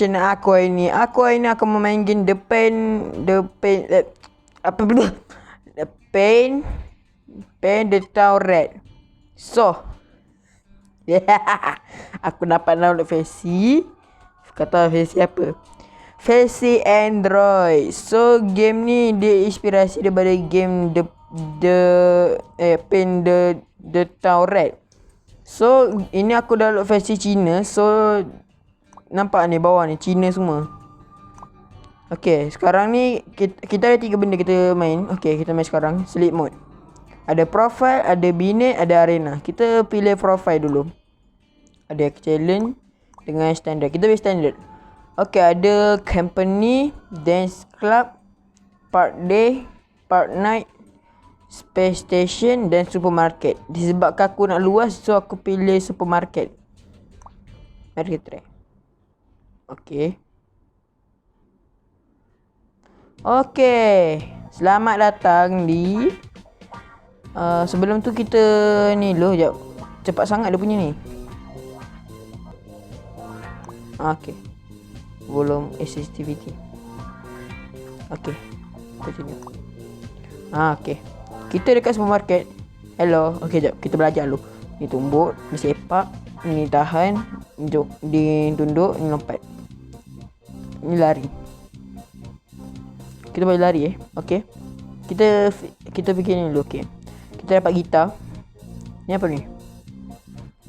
channel aku hari ni. Aku hari ni akan memain game Paint the Town Red. So, aku dapat download versi. Kata versi apa? Versi Android. So, game ni dia inspirasi daripada game Paint the Town Red. So, ini aku download versi Cina. So, nampak ni bawah ni Cina semua. Okay, sekarang ni kita ada 3 benda kita main. Okay, kita main sekarang Sleep mode. Ada profile, ada binet, ada arena. Kita pilih profile dulu. Ada challenge dengan standard. Kita pilih standard. Okay, ada company, dance club, park day, park night, space station dan supermarket. Disebabkan aku nak luas, so aku pilih supermarket. Mari kita try. Okay. Okay, selamat datang di sebelum tu kita ni dulu. Sekejap. Cepat sangat dia punya ni. Okay, volume sensitivity. Okay, continue. Okay, kita dekat supermarket. Hello. Okay, sekejap, kita belajar dulu. Ni tumbuk, ni sepak, ni tahan, ni tunduk, ni lompat, ni lari. Kita boleh lari Okay. Kita fikir ni dulu. Okay, kita dapat gitar. Ni apa ni?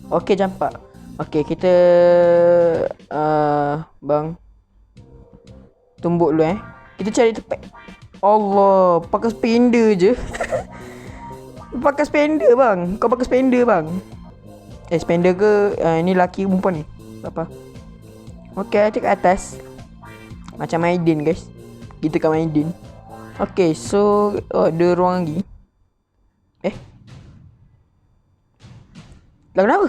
Okay, campak. Okay, kita bang tumbuk dulu Kita cari tempat. Allah, pakai spender je. Pakai spender bang. Kau pakai spender bang. Spender ke ni laki perempuan ni? Apa? Okay, cek kat atas. Macam Maiden guys. Kita kat Maiden. Okay, so ada ruang lagi. Lah kenapa?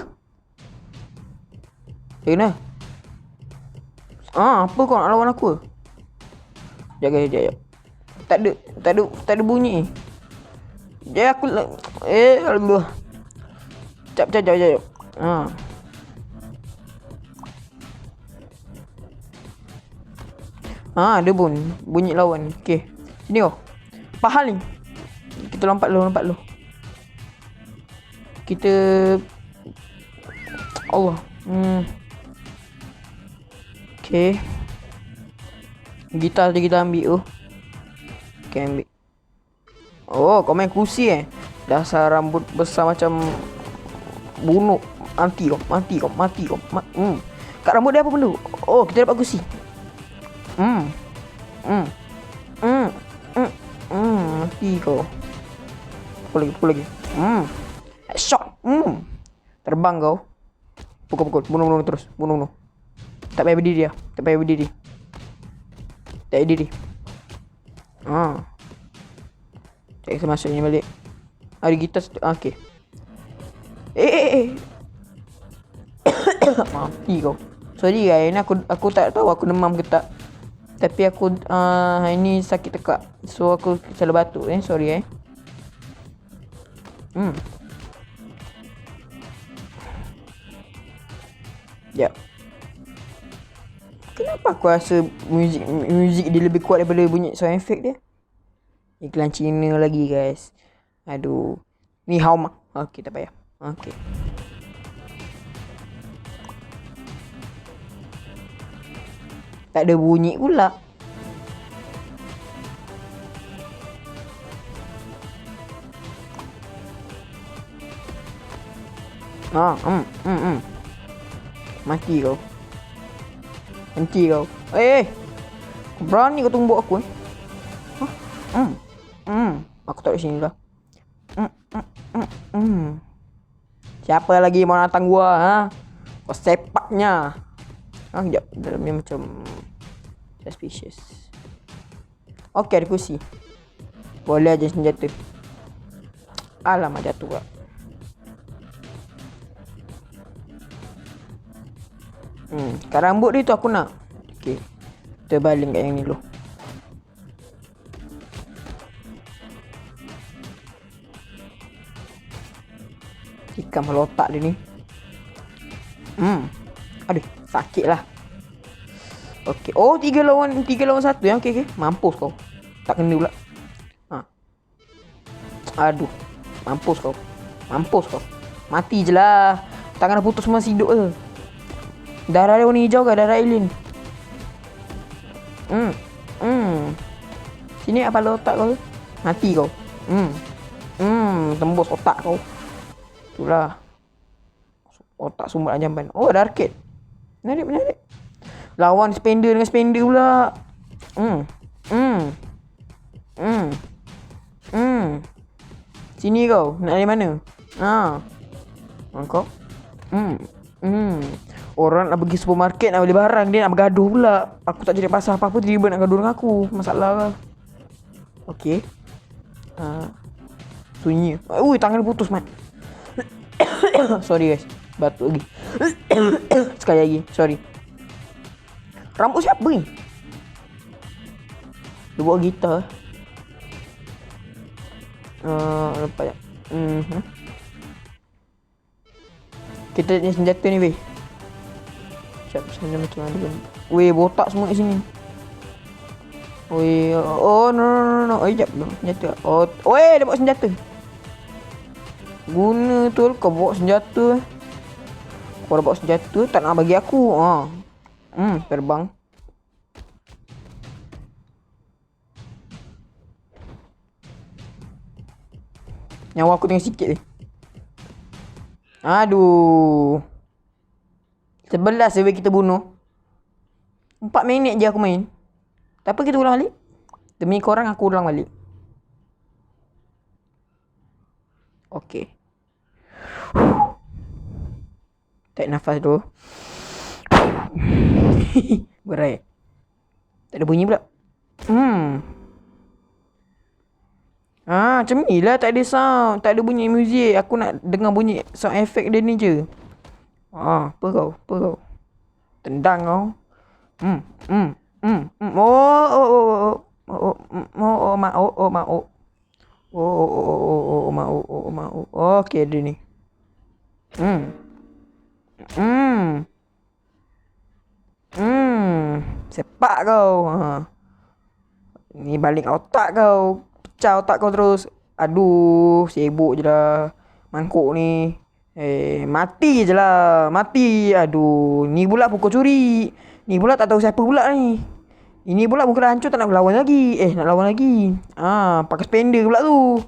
Kenapa? Apa kau nak lawan aku? Jaga. Tak ada bunyi. Dia aku Allah. Jap. Ada bunyi lawan. Okay, sini Pahal ni. Kita lompat lu. Kita Allah. Okay, gitar je kita ambil Okay, ambil. Kau main kursi Dasar rambut besar macam bunuh. Mati kau. Kat rambut dia apa benda? Kita dapat kursi. Mati kau. Pukul lagi. Shot. Terbang kau. Pukul. Bunuh terus. Bunuh. Tak payah berdiri dia. Tak payah berdiri. Cek kita masuk ni balik. Ada gitar. Okay. Mati kau. Sorry guys, ni aku tak tahu aku demam ke tak. Tapi aku hari ni sakit tekak. So aku selalu batuk sorry Ya. Kenapa aku rasa muzik dia lebih kuat daripada bunyi sound effect dia? Iklan Cina lagi guys. Aduh. Ni hao ma. Okay, tak payah. Okay. Tak ada bunyi pula. Mati kau. Henti kau. Berani kau tumbuk aku Aku taruh sini lah. Siapa lagi mau datang gua Kau sepaknya. Sekejap. Dalamnya macam suspicious. Okay, ada kursi. Boleh aja senjata. Alamak, jatuh pula. Kat rambut dia tu aku nak. Okay, kita baling kat yang ni dulu. Tikam kepala otak dia ni. Aduh, sakit lah. Okey. Oh, 3 lawan 1 ya. Okey. Mampus kau. Tak kena pula. Ha. Aduh. Mampus kau. Mati je lah. Tangan dah putus semua hidup ke. Darah dia warna hijau ke? Darah alien. Sini apa otak kau tu? Mati kau. Tembus otak kau. Itulah. Otak sumber jamban. Oh, ada arcade. Menarik. Lawan spender dengan spender pula. Sini kau. Nak dari mana? Kau. Orang nak pergi supermarket nak beli barang, dia nak bergaduh pula. Aku tak jadi pasal apa-apa, tiba-tiba nak gaduh dengan aku. Masalah kau. Okey. Sunyi. Ui, tangan dia putus, Mat. Sorry guys. Batuk lagi. Sekali lagi. Sorry. Rambut siapa ni? Dia bawa gitar. Lepas je. Kita ni senjata ni, weh. Sekejap, senjata macam mana. Weh, botak semua kat sini. Weh, oh no. Oh, sekejap. Senjata. Oh, weh, dia bawa senjata. Guna tu kau bawa senjata. Kau dah bawa senjata, tak nak bagi aku. Terbang. Nyawa aku tinggal sikit ni. Aduh. 11 je kita bunuh. 4 minit je aku main. Tak apa, kita ulang balik. Demi korang aku ulang balik. Okey. Tarik nafas tu. Berai. Tak ada bunyi pula. Macam ni lah, tak ada sound. Tak ada bunyi muzik. Aku nak dengar bunyi sound effect dia ni je. Apa kau? Tendang kau. Okey, dia ni. Sepak kau. Ni balik otak kau. Pecah otak kau terus. Aduh, sibuk je lah. Mangkuk ni. Mati je lah. Mati. Aduh, ni pula pukul curi. Ni pula tak tahu siapa pula ni. Ini pula muka dah hancur, tak nak lawan lagi. Nak lawan lagi. Pakai spender pula tu.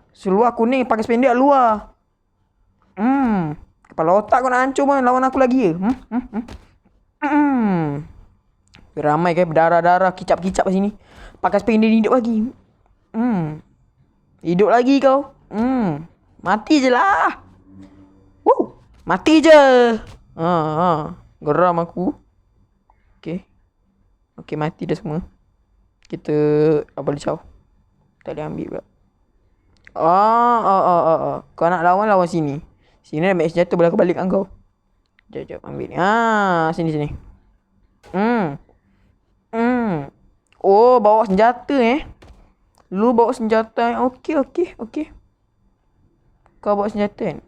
Seluar kuning pakai spender kat luar. Kepala otak kau nak hancur pun lawan aku lagi ke? Ramai kan berdarah-darah, kicap-kicap kat sini. Pakai spender hidup lagi. Hidup lagi kau. Mati je lah. Mati je. Geram aku. Okey, mati dah semua. Kita apa licau. Tak boleh ambil pula. Kau nak lawan sini. Sini dah ambil senjata, boleh aku balikkan kau. Jap ambil ni. Sini. Oh, bawa senjata Lu bawa senjata. Okey. Kau bawa senjata kan?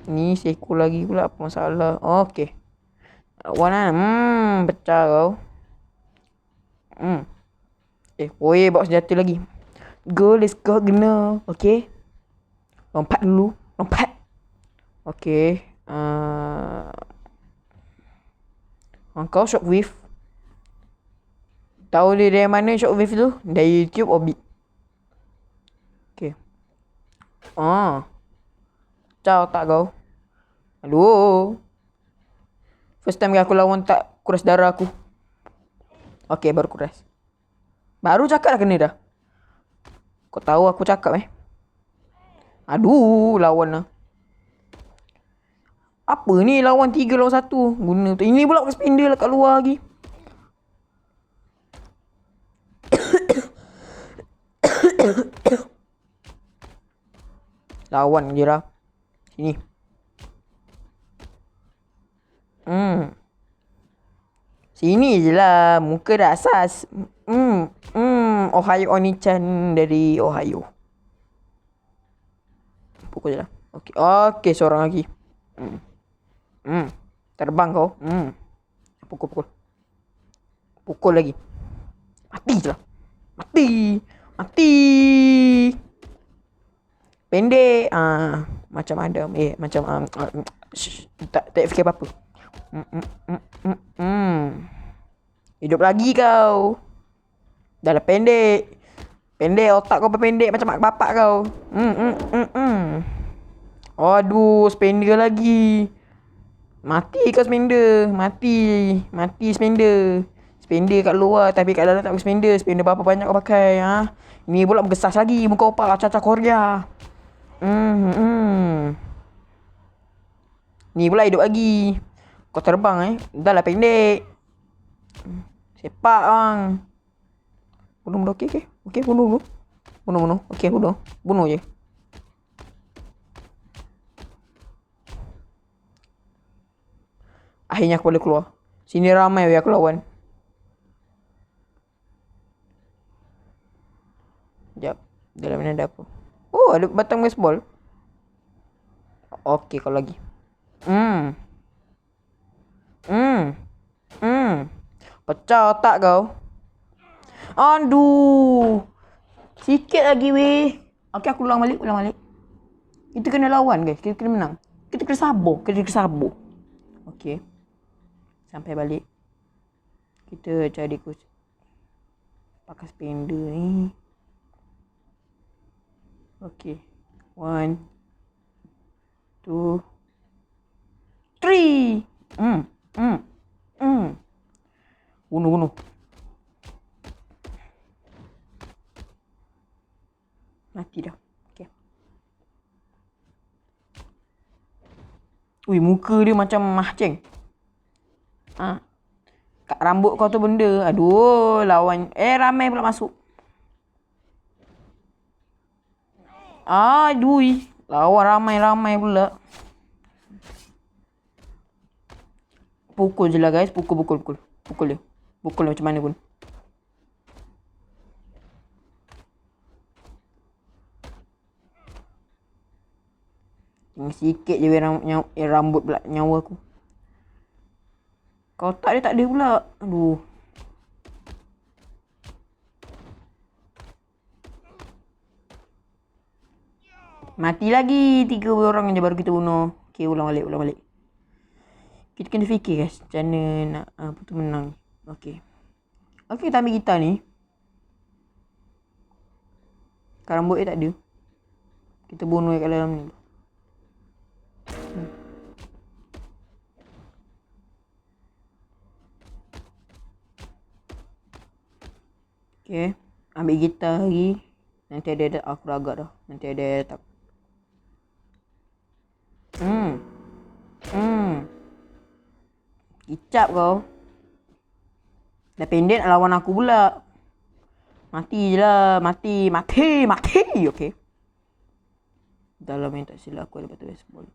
Ni seko lagi pula, apa masalah. Okey. Lawan kan? Pecah kau. Bawa senjata lagi. Let's go, gena. Okey. Lompat dulu. Okey. Kau shockwave. Tahu dia dari mana shockwave tu? Dari YouTube Orbit. Okey. Pecah otak kau. Aduh. First time aku lawan tak kuras darah aku. Okey, baru kuras. Baru cakap dah kena dah. Kau tahu aku cakap Aduh, lawan lah. Apa ni lawan 3 lawan 1? Guna tu. Ini pula pakai spender lah kat luar lagi. Lawan je lah. Sini. Sini je lah. Muka dah asas. Ohio Oni-chan dari Ohio. Pukul je lah. Okey, seorang lagi. Terbang kau. Pukul. Pukul lagi. Mati je lah. Mati. Mati. Pendek. Macam Adam. Macam tak fikir apa-apa. Hidup lagi kau. Dah lah pendek. Pendek, otak kau pendek macam mak bapak kau. Aduh, spender lagi. Mati kau spender. Mati spender. Spender kat luar tapi kat dalam tak pakai spender. Spender berapa banyak kau pakai, ha? Ni pula bergesas lagi muka opak caca Korea. Ni pula hidup lagi. Kau terbang dah lah pendek. Sepak bang. Bunuh okey. Okey bunuh. Okey bunuh. Bunuh je. Akhirnya aku boleh keluar. Sini ramai weh aku lawan. Sekejap. Dalam ni ada apa? Oh, ada batang baseball. Okey, kalau lagi. Pecah otak kau. Aduh. Sikit lagi weh. Okey, aku ulang balik. Kita kena lawan guys. Kita kena menang. Kita kena sabar. Okey. Sampai balik. Kita cari kursi. Pakai spender ni. Okey. 1 2 3. Bunuh. Mati dah. Okey. Ui, muka dia macam mahceng. Kat rambut kau tu benda. Aduh, lawan. Ramai pula masuk. Aduh, lawan ramai pula. Pukul je lah guys. Pukul dia. Pukul dia macam mana pun. Sikit je rambut pula nyawa aku. Kau tak ada pula. Aduh. Mati lagi 3 orang je baru kita bunuh. Okay, ulang balik. Kita kena fikir guys. Macam mana nak apa tu menang. Okay, kita ambil gitar ni. Rambut dia tak ada. Kita bunuh kat dalam ni. Okay, ambil gitar lagi. Nanti ada aku dah agak dah. Nanti ada tak. Kicap kau. Dah pendek nak lawan aku pula. Mati je lah. Mati. Okay. Dalam yang tak silap aku ada batu baseball.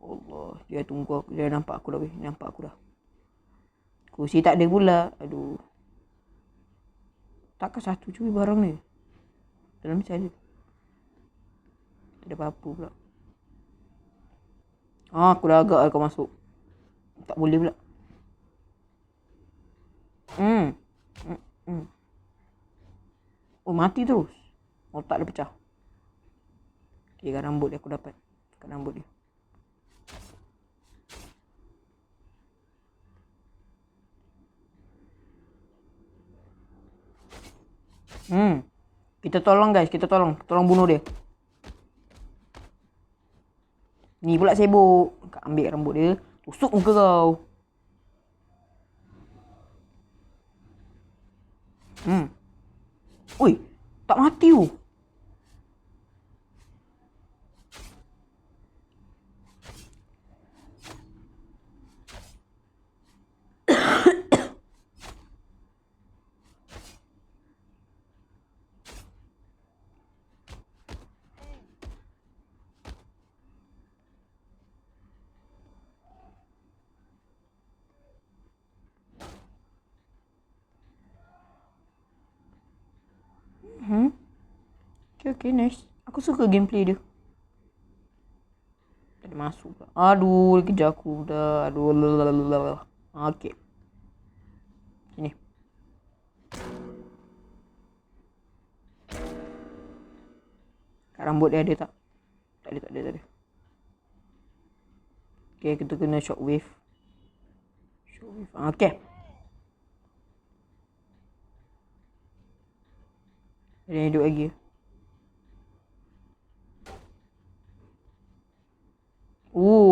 Allah. Dia tunggu aku. Dia nampak aku dah weh. Nampak aku dah. Kursi tak ada pula. Aduh. Takkan satu je barang ni. Dalam ni ada. Tak ada apa-apa pula. Aku dah agak kau masuk. Tak boleh pula. Oh, mati terus. Otak dia pecah. Okay, kat rambut dia aku dapat. Kat rambut dia. Kita tolong guys. Tolong bunuh dia. Ni pula sibuk. Ambil rambut dia. Tusuk muka kau. Ui, tak mati tu. Okay, nice. Aku suka gameplay dia. Tak ada masuk pula. Aduh, dia kejar aku dah. Aduh, okay. Sini. Rambut dia ada tak? Tak ada. Okay, kita kena shockwave. Okay. Ada yang hidup lagi.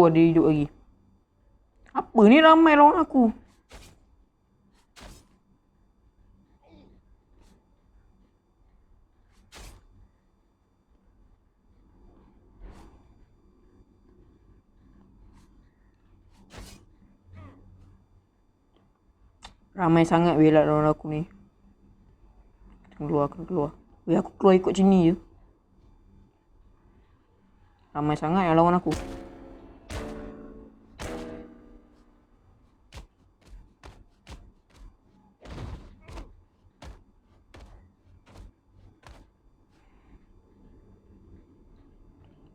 Ada hidup lagi. Apa ni ramai lawan aku? Ramai sangat bela lawan aku ni. Kena keluar. Weh, aku keluar ikut sini je. Ramai sangat yang lawan aku.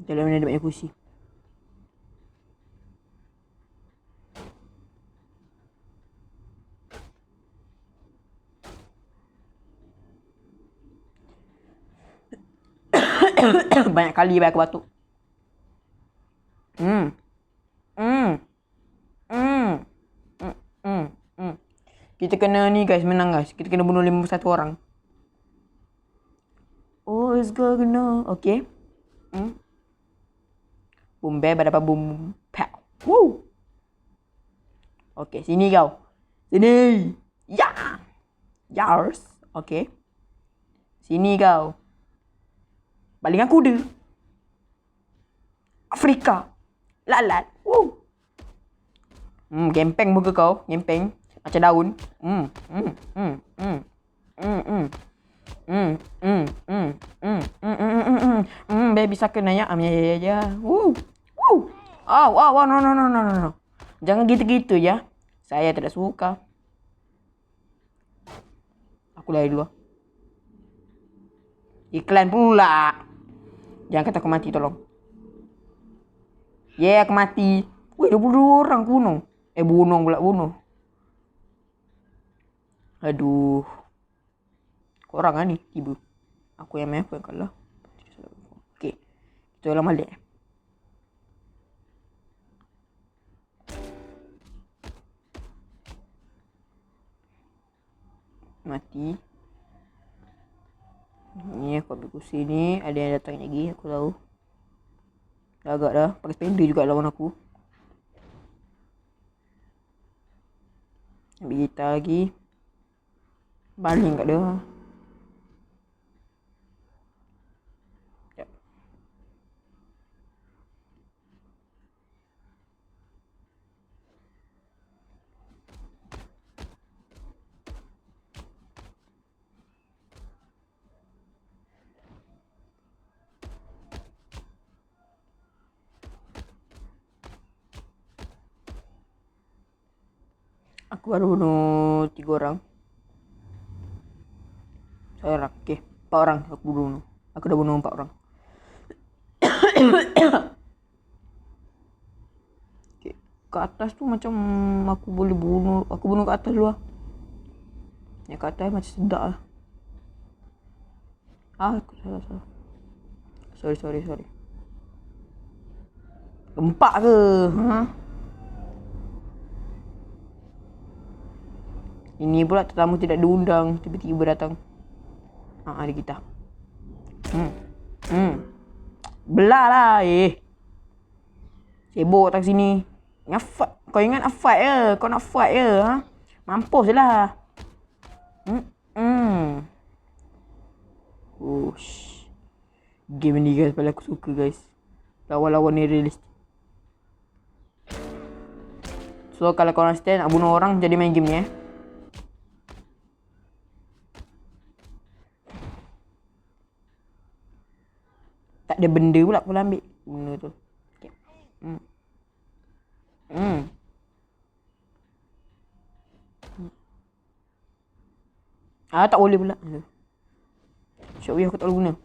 Dalam mana ada banyak kursi. Banyak kali aku batuk. Kita kena ni guys, menang guys. Kita kena bunuh 51 orang. Oh, it's gonna. Okay. Boom, berapa boom. Pow. Woo. Okay, sini kau. Sini. Ya. Yars. Okay. Sini kau. Balingan kuda. Afrika. Lalat. Woo. Gempeng muka kau. Gempeng. Macam daun. Baby sucker nanya. Ya. Woo. Woo. Oh, no. Jangan gitu-gitu ya. Saya tidak suka. Aku lari dulu. Iklan pula. Jangan kata aku mati, tolong. Aku mati. Wih, 22 orang bunuh. Bunuh. Aduh. Korang lah ni, tiba. Aku yang main, aku yang kalah. Okay. Kita ulang balik. Mati. Ni aku ambil kursi ni. Ada yang datang lagi, aku tahu. Dah agak dah. Pakai spender juga lawan aku. Ambil gitar lagi. Baling kat dia. Sekejap. Aku baru bunuh 3 orang. Seorang. Okay. 4 orang aku bunuh. Aku dah bunuh 4 orang. Okay. Ke atas tu macam aku boleh bunuh. Aku bunuh ke atas dulu lah. Yang ke atas macam sedap lah. Aku salah. Sorry. Gempak ke? Ini pula tetamu tidak diundang. Tiba-tiba datang. Ada kita. Belah lah. Sibuk tak sini. Kau ingat nak fight je. Kau nak fight je. Mampus je lah. Game ni guys, paling aku suka guys. Lawan-lawan ni realistik. So kalau korang stay nak bunuh orang, jadi main game ni Tak ada benda pula aku ambil benda tu. Okay. Tak boleh pula. Shockwave aku tak boleh guna.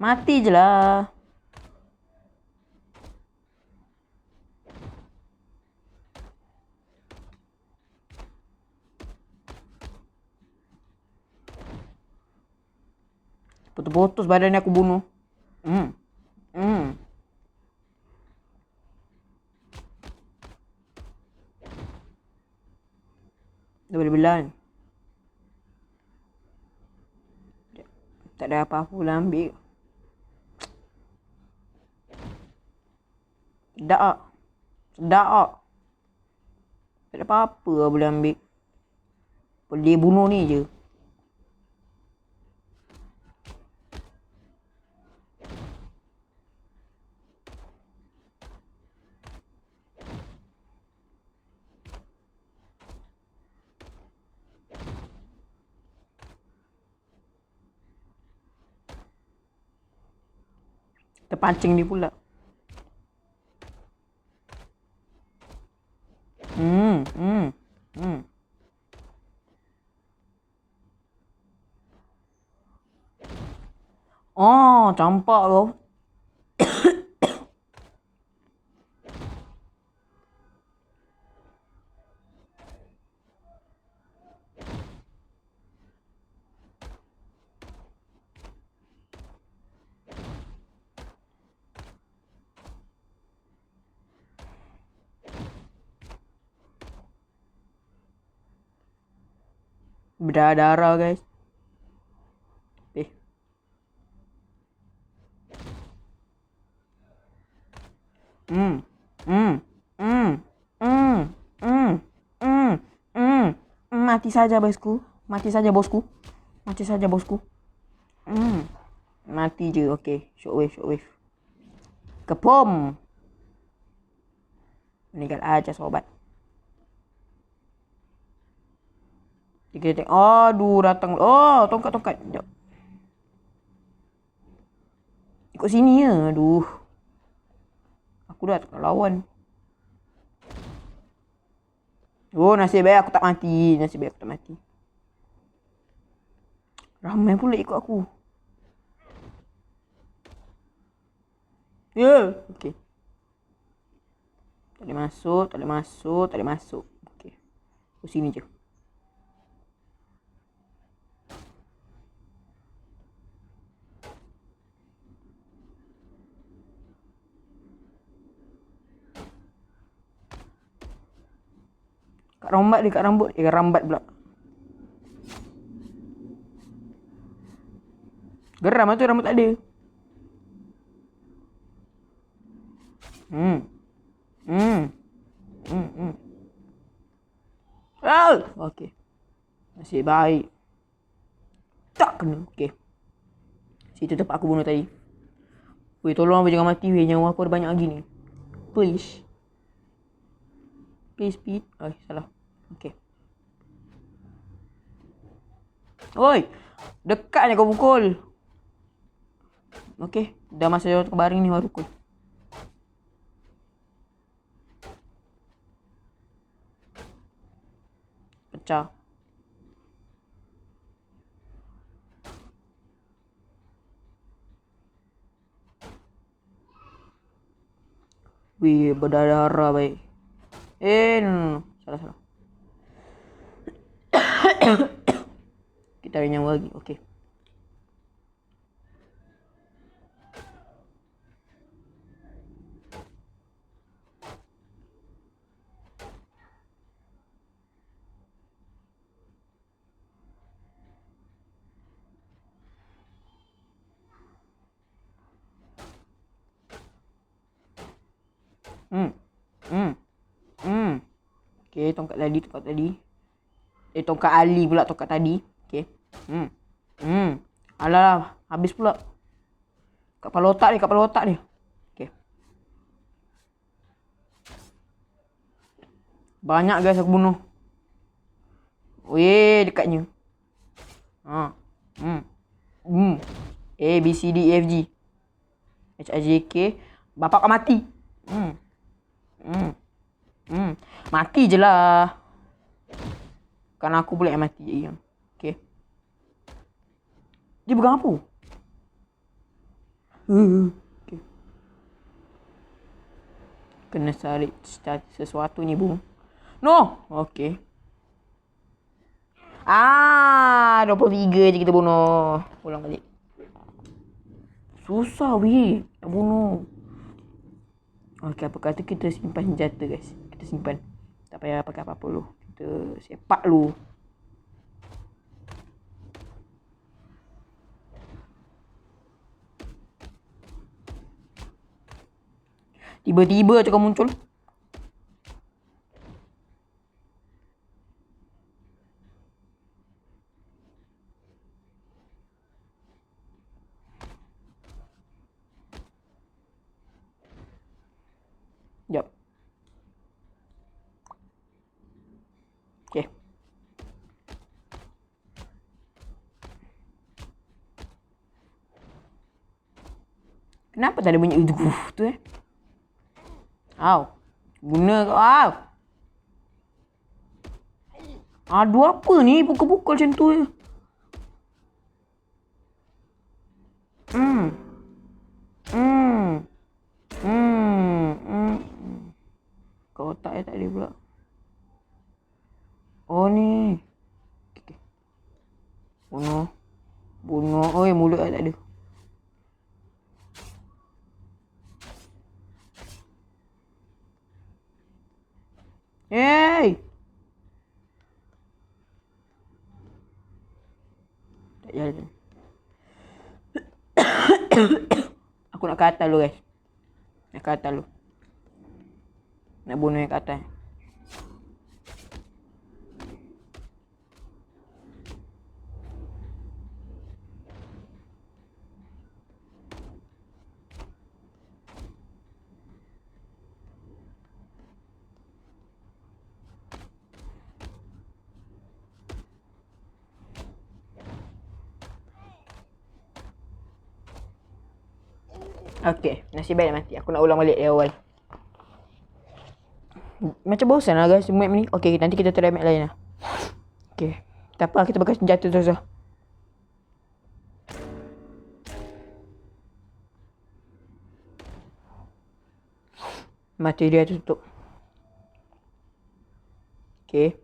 Mati je lah. Terbotos badan ni aku bunuh. Hmm. Hmm. Dah boleh belah ni. Tak ada apa-apa pula ambil. Sedap tak? Sedap tak? Tak ada apa-apa lah boleh ambil. Boleh bunuh ni je. Terpancing dia pula. Hmm. Hmm. Hmm. Oh, campak kau. Berdarah guys. Hmm. Hmm. Hmm. Hmm. Hmm. Hmm. Hmm. Mati saja bosku. Mati saja bosku. Mati saja bosku. Hmm. Mati je. Okey. Shockwave, shockwave. Kepom. Meninggal aja sobat. Kita tengok. Aduh, datang. Oh, tongkat-tongkat. Sekejap. Ikut sini ya. Aduh. Aku dah tak lawan. Oh, nasib baik aku tak mati. Nasib baik aku tak mati. Ramai pula ikut aku. Ya. Yeah. Okey. Tak boleh masuk, tak boleh masuk, tak boleh masuk. Okey. Ke sini je. Kat rambat dia, kat rambut. Rambat pula. Geram lah tu, rambut tak ada. Hmm. Hmm. Hmm. Hmm. Ah! Okey. Nasib baik. Tak kena. Okey. Situ tempat aku bunuh tadi. Weh, tolong aku jangan mati weh. Nyawa aku ada banyak lagi ni. Please. Please, Pete. Oh, salah. Okey. Oi. Dekatnya kau pukul. Okey. Dah masa jawab kebaring ni baru pukul. Pecah. Wih, berdarah baik. No. Salah. Kita ada nyawa lagi. Okey. Okey, tongkat tadi. Tongkat Ali pula tongkat tadi. Okey. Alah, habis pula. Kat kepala otak ni. Okey. Banyak guys aku bunuh. Weh, dekatnya. A, B, C, D, E, F, G. H, I, J, K. Bapak kau mati. Mati je lah. Kan aku pula yang mati je. Okay. Dia pegang apa? Okay. Kena cari sesuatu ni, Bung. No! Okay. 23 je kita bunuh. Ulang balik. Susah weh nak bunuh. Okay, apa kata kita simpan senjata guys. Kita simpan. Tak payah pakai apa-apa dulu. Kita sepak dulu. Tiba-tiba je kau muncul. Sekejap. Okay. Kenapa tak ada bunyi tu Au. Guna kau. Au. Aduh, apa ni? Pukul-pukul macam tu je. Kau tak tak ada pula. Oh ni. Okay. Bunuh. Oh mulut tak ada. Hey. Tak jalan. Aku nak ke atas dulu guys. Nak ke atas dulu. Nak bunuh yang ke atas. Okay, nasib baik mati. Aku nak ulang balik dari awal. Macam bosan lah guys map ni. Okay, nanti kita try map lain lah. Okay, tak apa, kita pakai senjata terus lah. Mati dia tutup. Okay,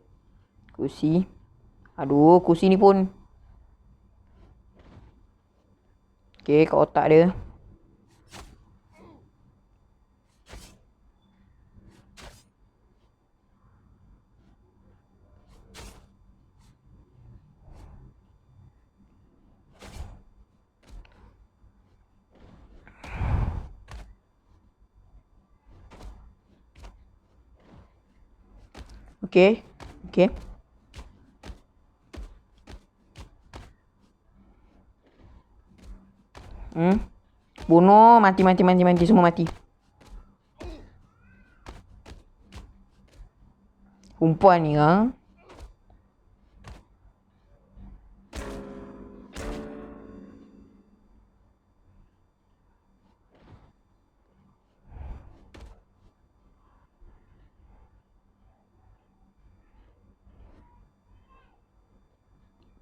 kursi. Aduh, kursi ni pun. Okay, kat otak dia. Okay. Okay. Bunuh. Mati. Semua mati. Perempuan ni ha.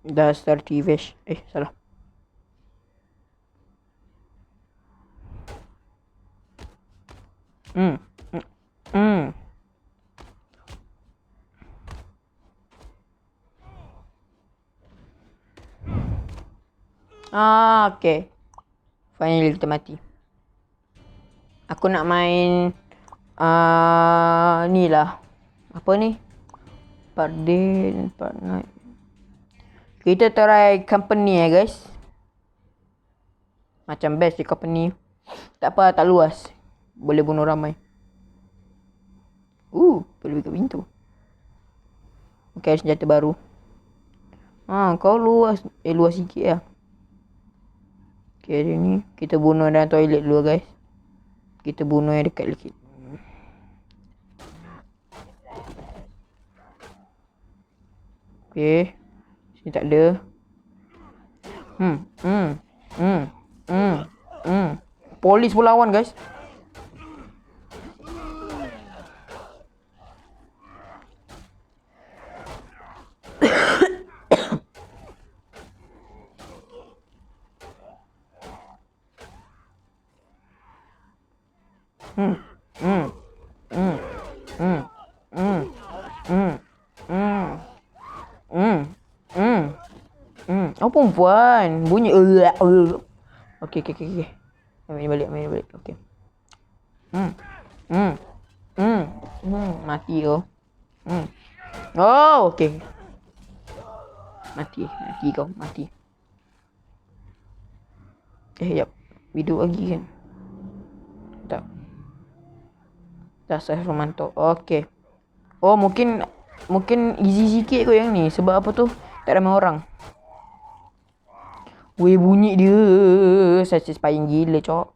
Dah start TV. Salah. Okay. Finally kita mati. Aku nak main ni lah. Apa ni? Part day dan part night. Kita try company guys. Macam best di company. Tak apa, tak luas. Boleh bunuh ramai. Boleh buka pintu. Okay, senjata baru. Kau luas. Luas sikit lah. Okay, dia ni. Kita bunuh dalam toilet dulu guys. Kita bunuh yang dekat likit. Okay. Sini tak ada. Polis pun lawan guys. Oh perempuan. Bunyi Okay. Main balik. Okey. Mati kau. Oh, okey. Mati kau, mati. Jap. Hidup lagi kan? Tak. Dasar Romanto. Okey. Oh, mungkin easy sikit kot yang ni. Sebab apa tu? Tak ramai orang. Weh, bunyi dia. Satisfying gila, cok.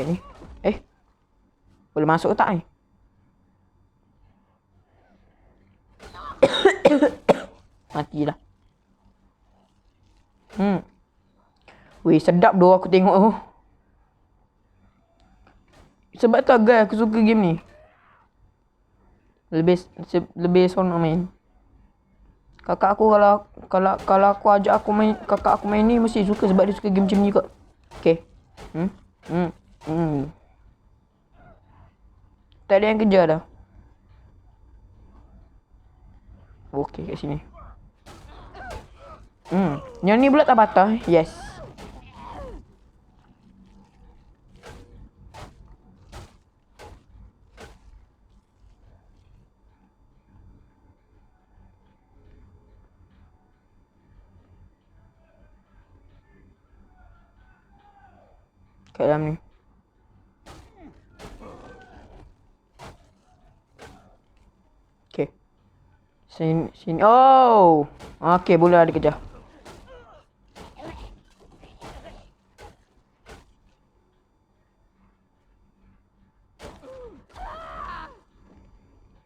Ni. Boleh masuk ke tak ni? Matilah. Weh, sedap doh aku tengok tu. Sebab tu agak aku suka game ni. Lebih seronok main. Kakak aku kalau aku ajak kakak aku main ni mesti suka sebab dia suka game macam ni kot. Okey. Tak ada yang kejar dah. Okey, kat sini. Yang ni pula tak patah. Yes. Kat dalam ni. Okay. Sini. Oh. Okay, boleh ada kejar.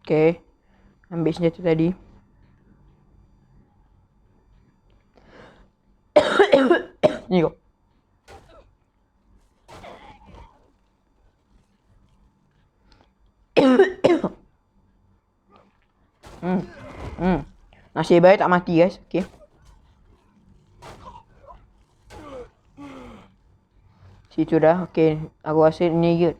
Okay. Ambil senjata tadi. Ni kau. Nasib baik tak mati, guys. Okay. Situ dah. Okay. Aku rasa ni je.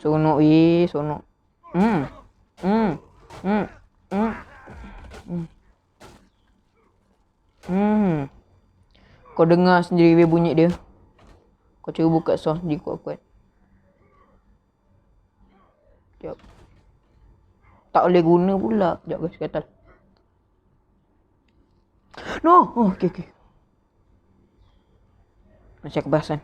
Sonok weh. Sonok. Kau dengar sendiri weh bunyi dia. Kau cuba buka sound sendiri kuat-kuat. Sekejap. Tak boleh guna pula. Sekejap guys, kata. No! Oh, okay. Macam kebasan.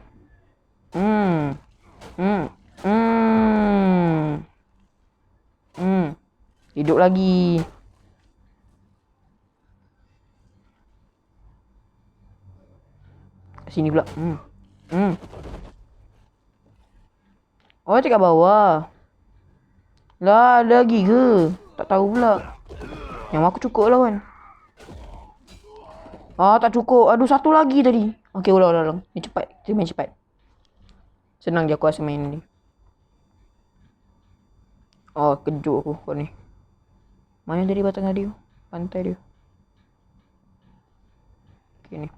Hidup lagi. Sini pula. Oh, cakap bawah. Lah, ada lagi ke? Tak tahu pula. Yang aku cukup lah kan. Tak cukup. Aduh, satu lagi tadi. Okay, ulang. Ni cepat. Kita main cepat. Senang je aku rasa main ni. Oh, kejut aku kau ni. Mana tadi batang tadi? Pantai dia. Okay, ni.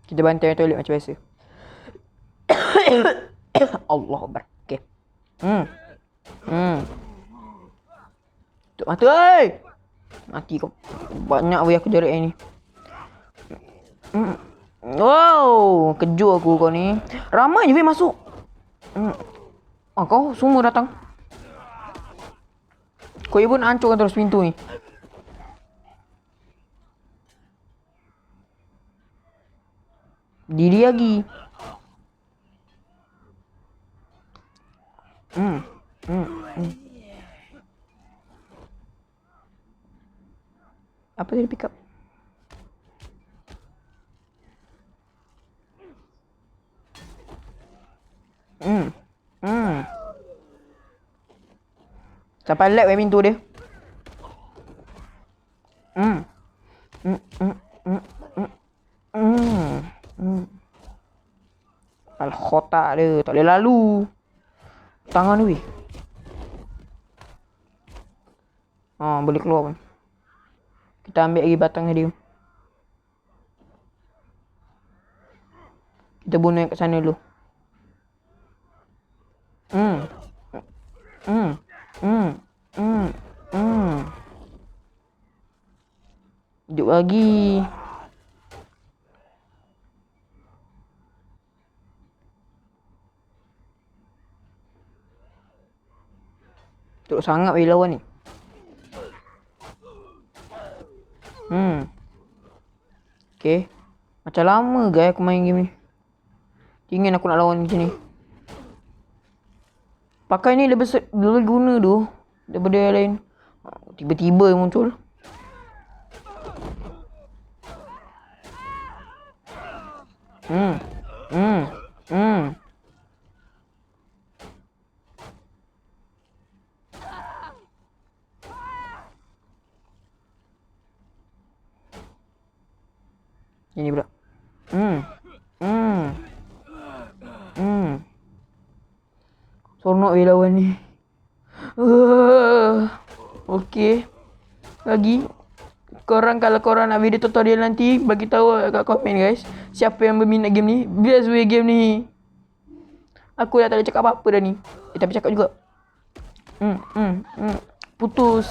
Kita bantai toilet macam biasa. Allah Akbar. Okay. Tutup mata, oi! Mati kau. Banyak weh aku jarak ni. Wow, kejut aku kau ni. Ramai je weh masuk. Kau semua datang. Kau pun hancurkan terus pintu ni. Diri lagi. Apa tadi pick up? Sampai lap pintu dia. Al-khotak dia. Tak boleh lalu. Tangan ni. Boleh keluar pun. Kita ambil lagi batang dia. Kita bunuh kat sana dulu. Hmm. Hmm. Hmm. Hmm. Hidup lagi. Teruk sangat weh lawan ni. Okay. Macam lama guys aku main game ni. Ingin aku nak lawan macam ni. Pakai ni lebih guna tu daripada yang lain. Tiba-tiba muncul. Hmm. Hmm. Hmm. Ini pula. Hmm. Hmm. Hmm. Seronok weh lawan ni. Okay. Lagi. Kalau korang nak video tutorial nanti, bagi tahu kat komen guys. Siapa yang berminat game ni. Best weh game ni. Aku dah tak ada cakap apa-apa dah ni. Tapi cakap juga. Putus.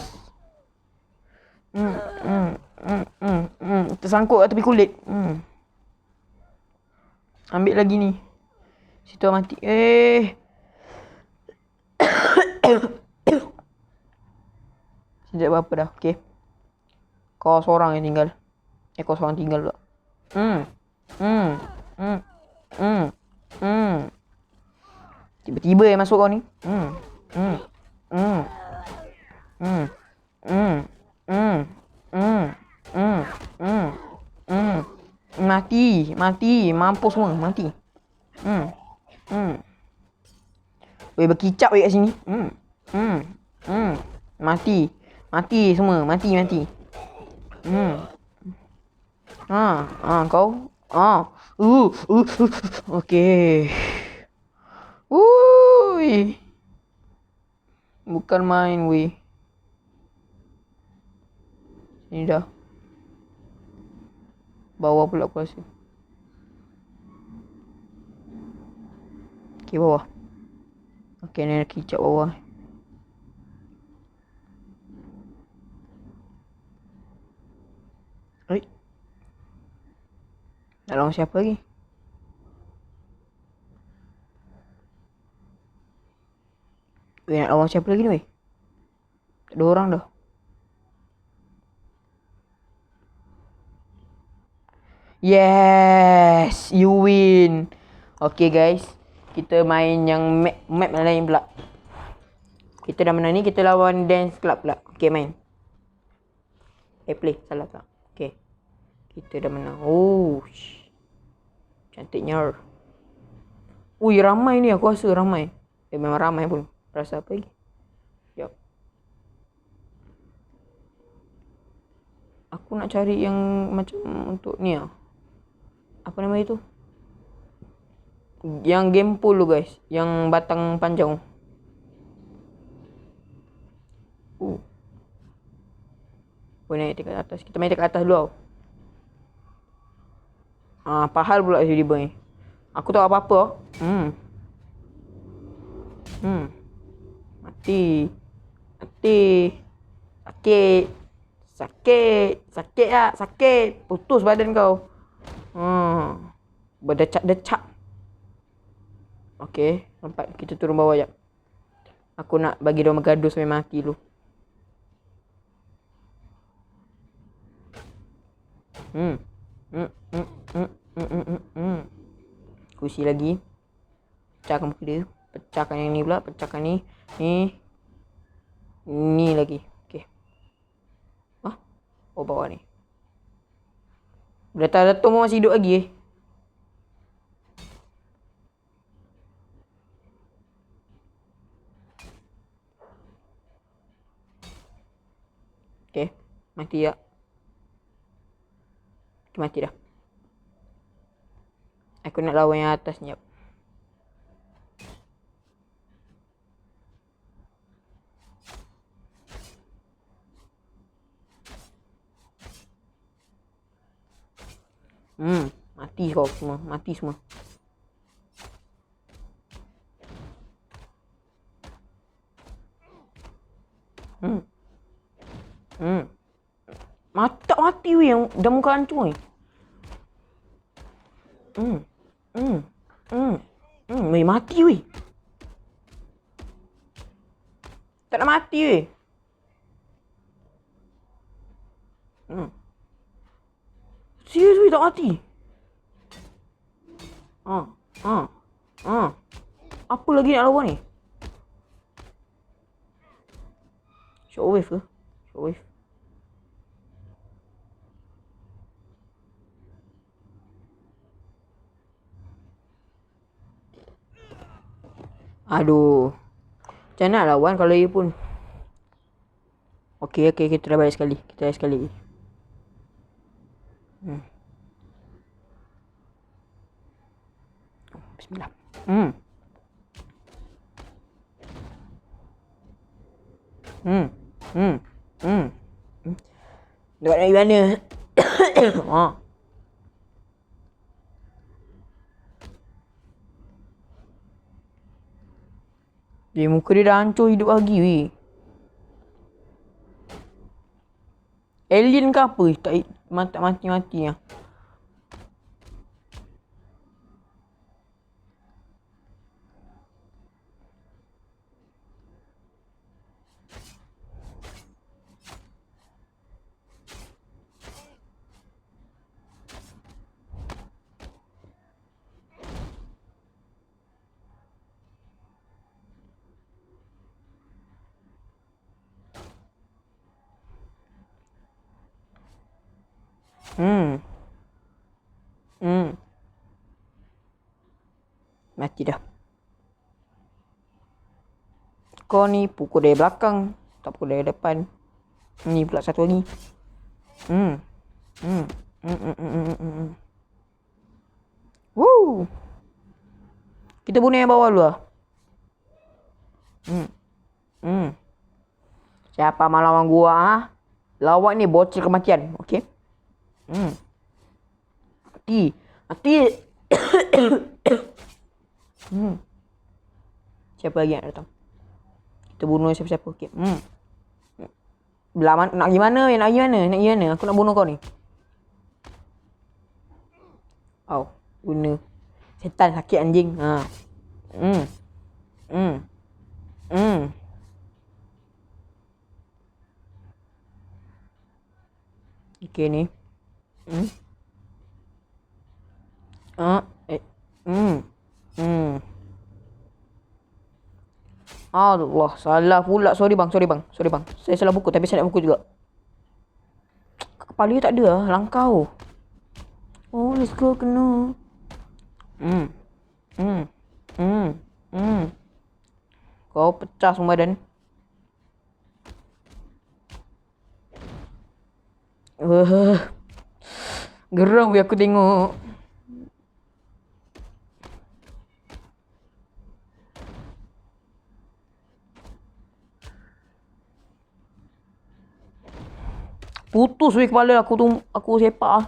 Tersangkut kat tepi kulit. Ambil lagi ni. Situ mati. Sekejap apa-apa dah. Okay. Kau seorang yang tinggal. Kau seorang tinggal pula. Tiba-tiba yang masuk kau ni. Mati. Mampus semua. Mati. Weh berkicap weh kat sini. Mati semua. Mati. Kau. Okay. Bukan main weh. Ini dah. Bawah pula aku rasa. Okay, bawah. Okay, ni kicap bawah. Nak lawan siapa lagi? Nak lawan siapa lagi ni weh? Tak ada orang dah. Yes, you win. Okay guys, kita main yang map lain pula. Kita dah menang ni, kita lawan dance club pula. Okay, main. Play, salah tak? Okay. Kita dah menang. Cantiknya. Ui, ramai ni, aku rasa ramai. Memang ramai pun. Rasa apa lagi? Sekejap. Aku nak cari yang macam untuk ni lah. Apa nama itu? Yang game pool tu guys. Yang batang panjang. Naik dekat atas. Kita main dekat atas dulu tau. Pahal pula tiba-tiba ni. Aku tak apa-apa. Mati. Sakit lah. Sakit. Putus badan kau. Berdecak-decak. Okay. Nampak kita turun bawah jap. Aku nak bagi dia gaduh sampai mati dulu. Kursi lagi. Pecahkan muka dia. Pecahkan yang ni pula. Pecahkan ni. Ni lagi. Okay. Bawah ni. Datuk masih hidup lagi Okay. Mati tak? Okay, mati dah. Aku nak lawan yang atas ni. Mati kau semua. Mati semua. Hmm. Hmm. Tak mati weh, yang dah muka hancur ni. Weh, mati weh. Tak nak mati weh. Serius weh, tak mati. Apa lagi nak lawan ni? Shockwave ke? Shockwave. Aduh. Macam mana nak lawan kalau dia pun. Okey, kita dah balik sekali. Kita dah sekali. Bismillah. Dekat nak pergi mana? Muka dia dah hancur hidup lagi weh. Alien ke apa? Tak mati-mati lah. Mati dah. Kau ni pukul dari belakang, tak pukul dari depan. Ni pula satu lagi. Woo. Kita bunuh yang bawah dulu lah. Siapa mau lawan gua ha? Lawan ni bocil kematian, okey? Mati. Siapa lagi yang datang? Kita bunuh siapa-siapa, okey. Nak pergi mana? Aku nak bunuh kau ni. Guna. Setan sakit anjing. Okey ni. Allah, salah pula. Sorry bang. Saya salah buku, tapi saya nak buku juga. Kepala dia tak ada lah, langkau. Oh, let's go kena. Kau pecah semua badan. Geram aku tengok. Putus weh kepala aku tu. Aku sepak lah.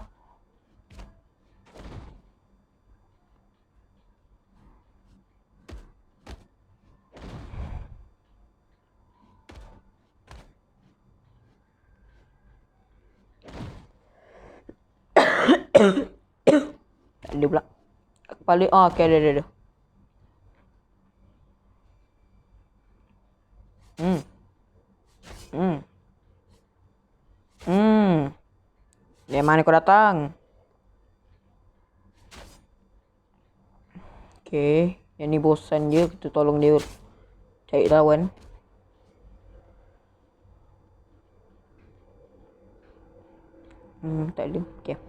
Tak ada pula. Kepala. Okay, ada. Dari mana kau datang? Okay. Yang ni bosan je. Kita tolong dia cari lawan. Tak ada. Okay.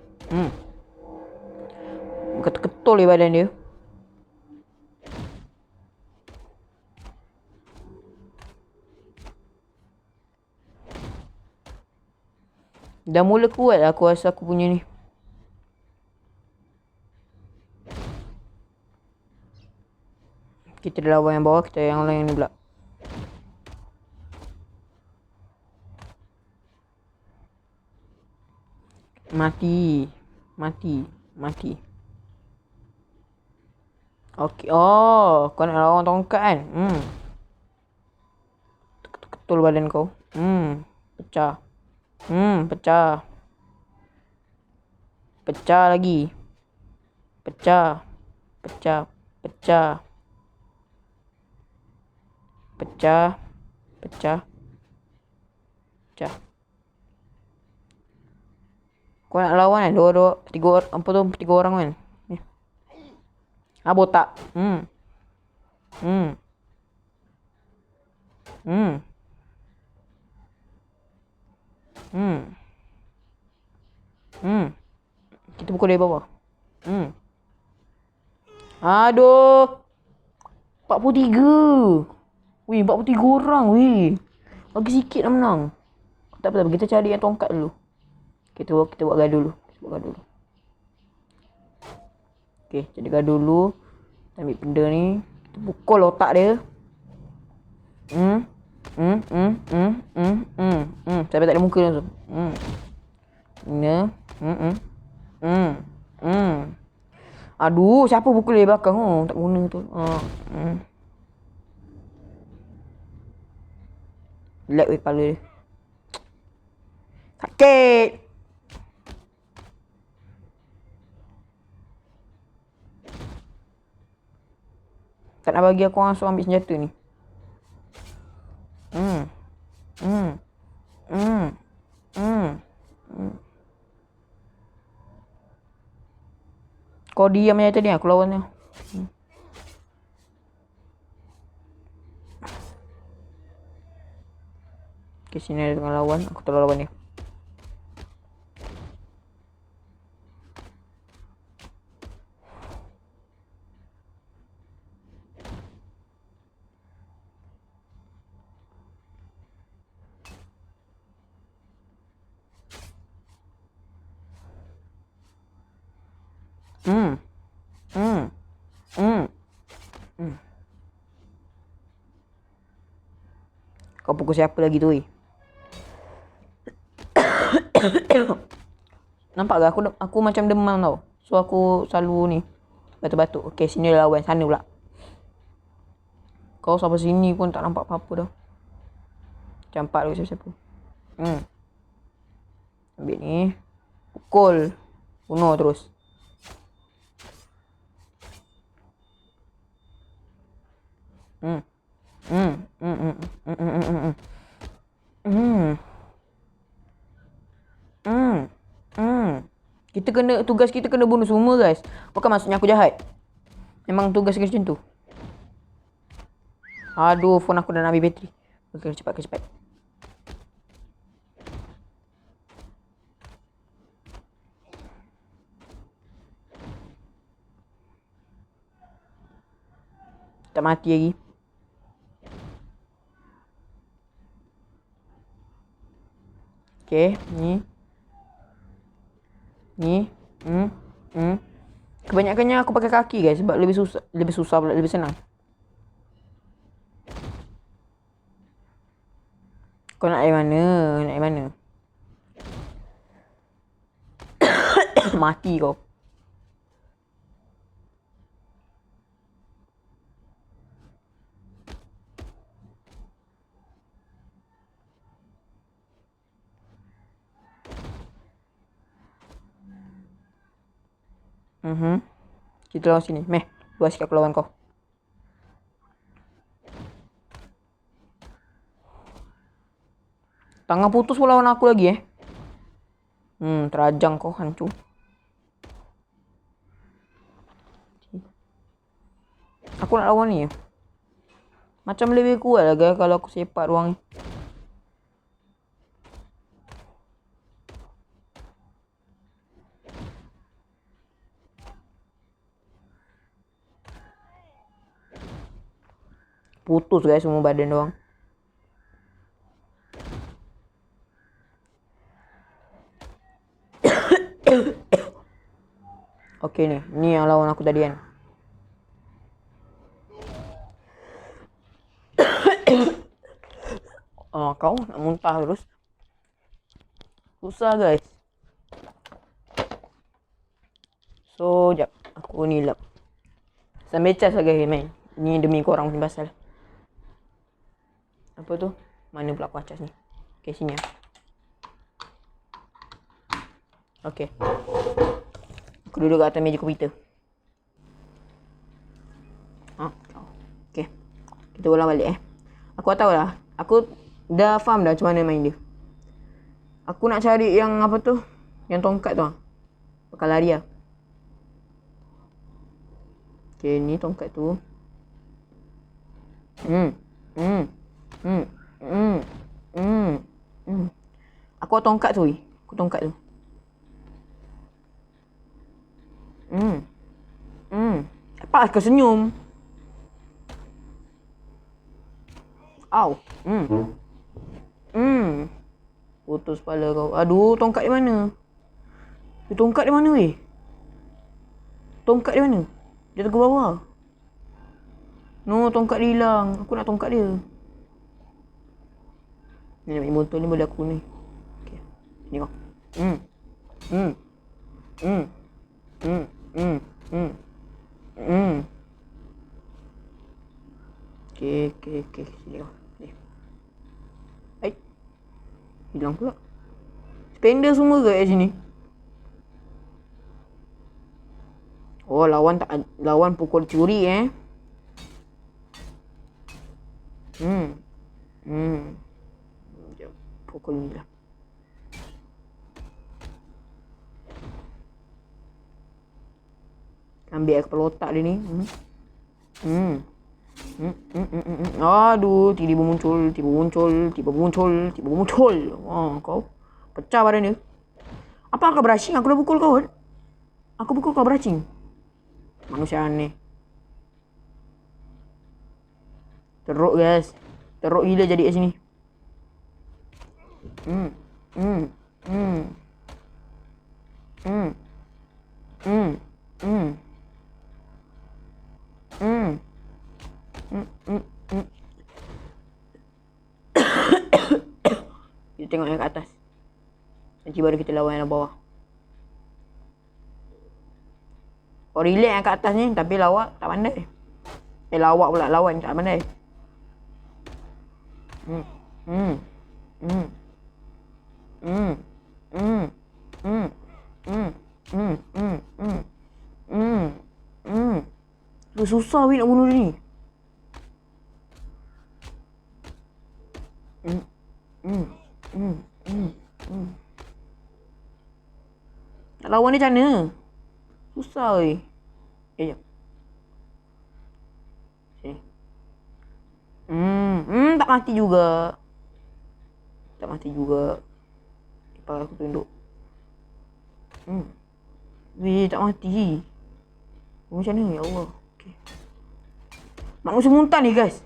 Ketul dia badan dia. Dah mula kuat lah aku rasa aku punya ni. Kita dah lawan yang bawah, kita yang lain ni pula. Mati. Okey. Kau nak lawan tongkat kan? betul badan kau. Pecah. Pecah. Pecah lagi. Pecah. Pecah. Pecah. Pecah. Pecah. Pecah. Kau nak lawan kan? Tiga orang kan? Ni. Botak. Hmm. Kita pukul dari bawah. Aduh. 43. Weh, 43 orang weh. Bagi sikit dah menang. Tak apa, kita cari yang tongkat dulu. Kita buat gaduh dulu. Okay, jadi gaduh dulu. Kita ambil benda ni. Kita pukul otak dia. Sampai tak ada muka langsung. Aduh, siapa pukul dari belakang tu? Tak guna tu. Lag weh kepala dia. Sakit. Tak nak bagi aku langsung ambil senjata ni. Kau diam macam tadi aku lawan dia. Okay, sini ada tengah lawan. Aku tolong lawan dia. Kau pukul siapa lagi tu weh? Nampak ke aku macam demam tau. So aku selalu ni batuk-batuk. Okay, sini lawan, sana pula. Kau sampai sini pun tak nampak apa-apa dah. Campak dulu siapa-siapa. Ambil ni. Pukul. Bunuh terus. Tugas kita kena bunuh semua guys. Bukan maksudnya aku jahat. Memang tugas kita macam tu. Aduh, phone aku dah nak habis bateri. Okay, cepat. Tak mati lagi. Okay, ni. Kebanyakannya aku pakai kaki guys sebab lebih susah pula, lebih senang. Kau nak air mana? Mati kau. Kita lawan sini. Meh, luas sikit aku lawan kau. Tangan putus pun lawan aku lagi terajang kau hancur. Aku nak lawan ni. Macam lebih kuat lah guys kalau aku sepak ruang ni. Putus guys semua badan doang. Okay ni yang lawan aku tadi kan. Kau nak muntah terus. Susah guys. So jap aku ni lap. Sambil cas lah guys main. Ni demi korang punya pasal. Apa tu? Mana pula aku acas ni? Okay, sini lah. Okay. Aku duduk kat atas meja komputer. Okay. Kita ulang balik Aku tahu lah. Aku dah faham dah macam mana main dia. Aku nak cari yang apa tu? Yang tongkat tu lah. Pakai lari lah. Okay, ni tongkat tu. Aku tongkat tu. Aku tongkat tu. Apa kau senyum? Au. Putus kepala kau. Aduh, tongkat di mana? Tongkat di mana weh? Tongkat di mana? Dia tegur bawah. No, tongkat dia hilang. Aku nak tongkat dia. Ni nak motor ni boleh aku ni. Okay. Ni kau. Okay. Sini kau. Ni. Hilang pula. Spender semua ke kat sini? Oh, lawan pukul curi Sekejap. Pukul ni lah. Ambil kepala otak dia ni. Aduh, tiba muncul. Kau pecah badan dia. Apa kau beracing? Aku dah pukul kau kan? Aku pukul kau beracing. Manusia aneh. Teruk guys. Teruk gila jadi kat sini. Kita tengok yang kat atas. Nanti baru kita lawan yang bawah. Kau relax yang kat atas ni, tapi lawak tak pandai. Lawak pula, lawan tak pandai. Susah weh nak bunuh dia ni. Nak lawan dia macam mana? Susah weh. Jap. Sini. Tak mati juga. Lepas aku tunduk. Weh, tak mati. Macam mana ya Allah. Okay. Manusia muntah ni guys.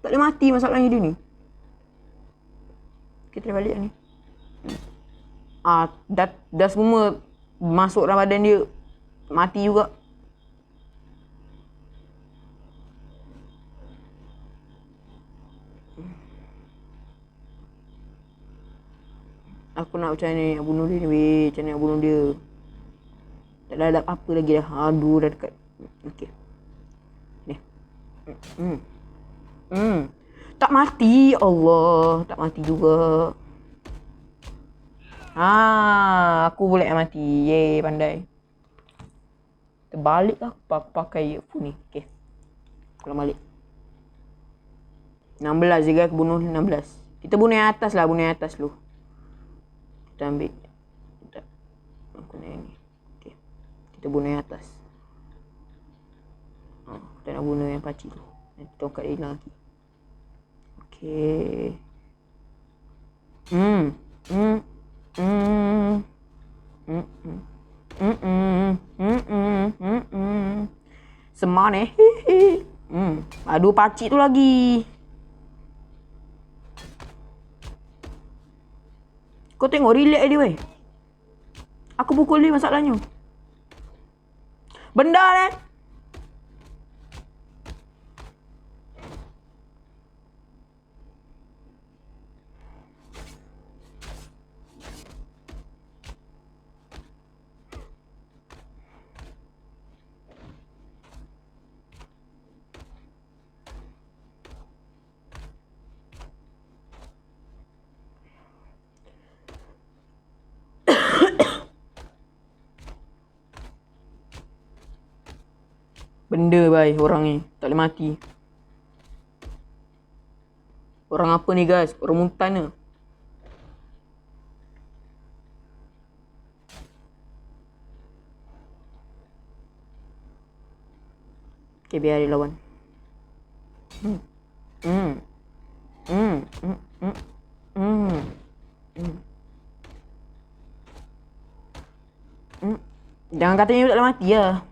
Tak boleh mati masalahnya dia ni. Kita balik ni. Dah semua masuk dalam badan dia. Mati juga. Aku nak macam ni nak bunuh dia ni weh. Macam ni nak bunuh dia. Tak ada apa lagi dah. Aduh dah dekat. Okey. Ni. Tak mati. Allah. Tak mati juga. Aku boleh mati. Yeay, pandai. Terbalik lah. Aku pakai earphone ni. Okay. Pulang balik. 16 je guys. Aku bunuh 16. Kita bunuh yang atas lah. Bunuh yang atas dulu. Kita ambil. Aku nak yang ni. Okay. Kita bunuh yang atas. Kita nak bunuh yang pakcik tu. Nanti tongkat dia hilang lagi. Okay. Seman Aduh, pakcik tu lagi. Kau tengok relax dia weh. Aku pukul dia masalahnya. Benda ni. Benda bhai orang ni. Tak boleh mati. Orang apa ni guys? Orang mutan ke? Okay, biar dia lawan. Jangan katanya tak boleh mati lah.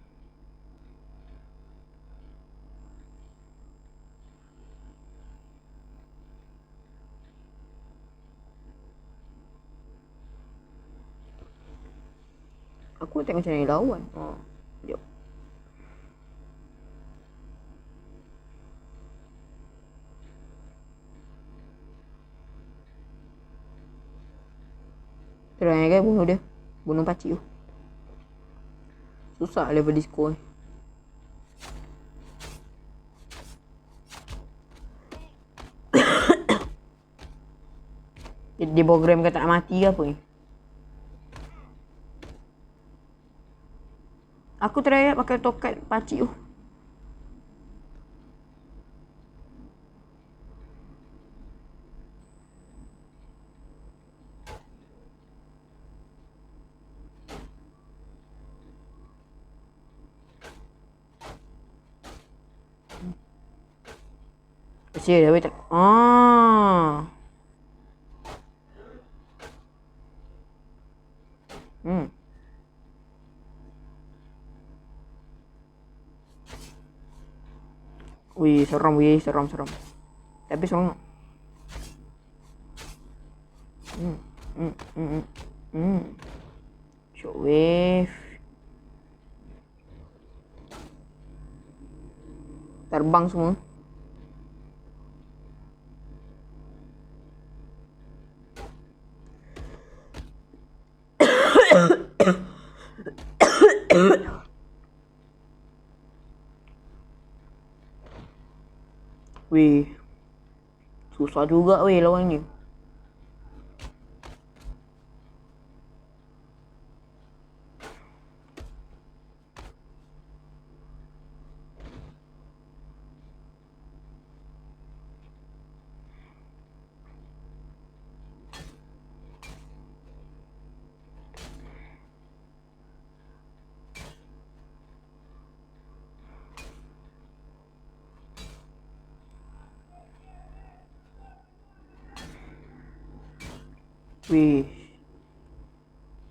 Aku tengok macam ni lawan. Sekejap. Terang kan bunuh dia. Bunuh pakcik tu. Susah level disco ni. Dia program kata nak mati ke apa ni? Aku try pakai tokat pakcik tu. Kecil dah tak. Wih, seram wih, seram. Tapi seram. Shockwave. Terbang semua. Weh. Susah juga weh lawan ni. Weh.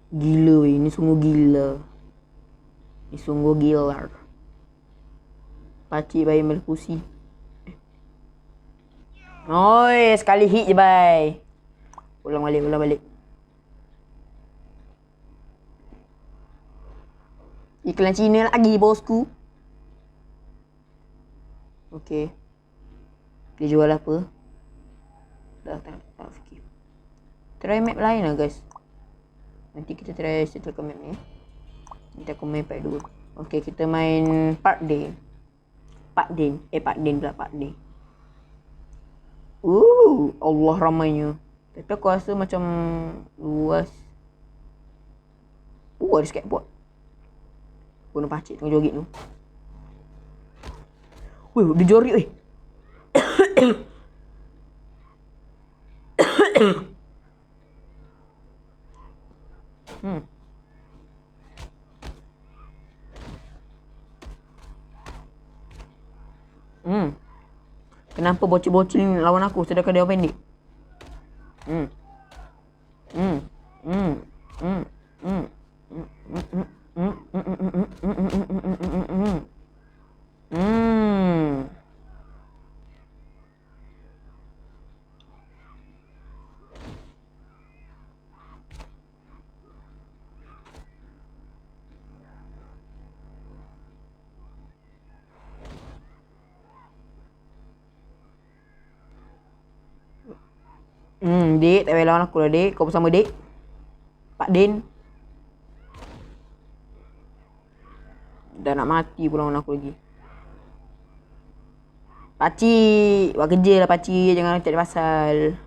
Gila weh, ni sungguh gila. Ni sungguh gila. Pakcik bayi melepusi. Oi, sekali hit je bye. Ulang balik. Iklan Cina lagi bosku. Okey. Dia jual apa? Dah tak fikir. Try map lain lah guys. Nanti kita try settlekan map ni. Nanti aku main part 2. Okey, kita main Park Day. Park Day. Allah ramainya. Tapi aku rasa macam luas. Ada skateboard. Bunuh pakcik tengah joget tu. Dia jorik weh. Kenapa bocil-bocil ni lawan aku sedangkan dia pendek? Dek, tak payah lawan aku lah dek. Kau bersama dek. Pak Din. Dah nak mati pula lawan aku lagi. Pakcik, buat kerja lah pakcik. Jangan cari pasal.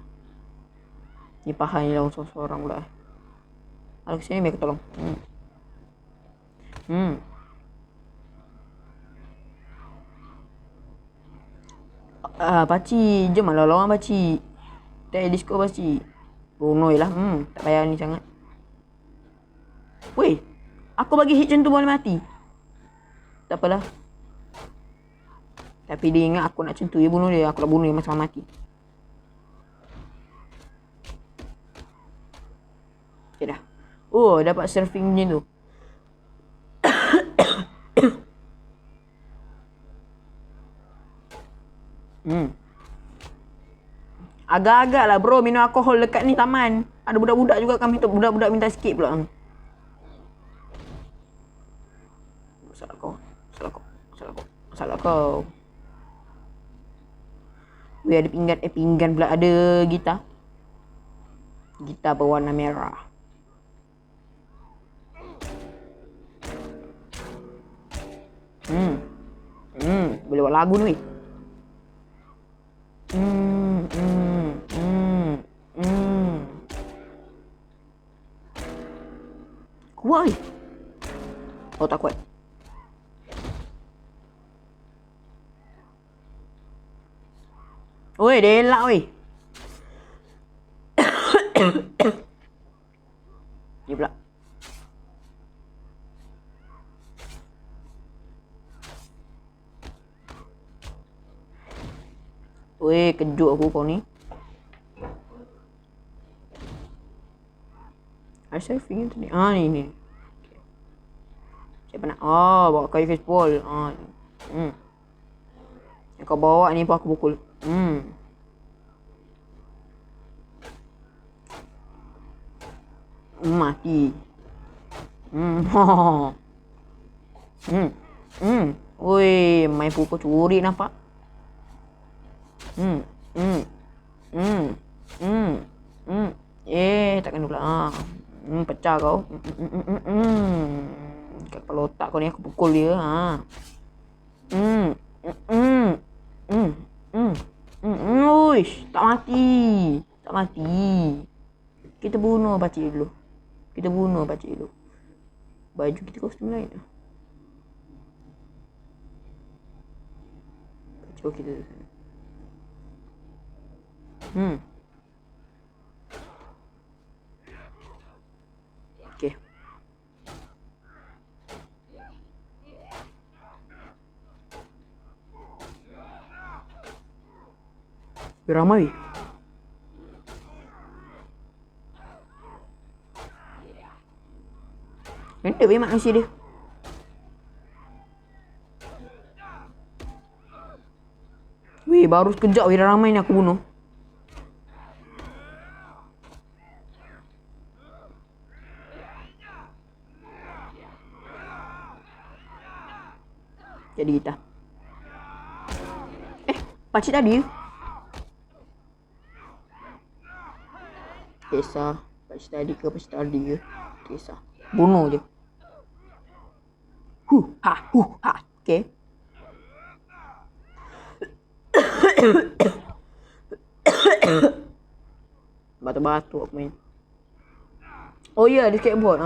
Ni pahal ni lawan seorang pula. Kalau kesini biar aku tolong. Pakcik. Jom lah lawan pakcik. Tak disco pakcik. Bonoi lah. Tak payah ni sangat. Weh. Aku bagi hit macam tu boleh mati. Tak apalah. Tapi dia ingat aku nak macam tu. Dia bunuh dia. Aku nak bunuh dia macam mati. Okay dah. Oh, dapat surfing macam tu. Agak-agak lah bro minum alkohol dekat ni taman. Ada budak-budak juga kami tu. Budak-budak minta sikit pula. Salah kau. Weh ada pinggan pula. Ada gitar. Gitar berwarna merah. Boleh buat lagu ni weh. Kuat weh. Oh tak kuat. Oi, dia elak weh. Ni pula. Weh, kejut aku kau ni. Ada surfing tu ni. Ni. Okay. Siapa nak? Bawa kayu fishball. Yang kau bawa ni pun aku pukul. Mati. Woi, main pukul curi nampak? Takkan pula. Pecah kau. Kepala otak kau ni aku pukul dia. Uish, tak mati. Kita bunuh pakcik dulu. Baju kita kostum lain. Baju kita di sana. Okay. Ramai. Random weh manusia dia. Weh, baru sekejap weh dah ramai ni aku bunuh. Jadi kita. Pakcik tadi. Kisah. Pakcik tadi ke pakcik tadi ke. Kisah. Bunuh je. Okay. Batu-batu aku main. Oh ya, dia skateboard.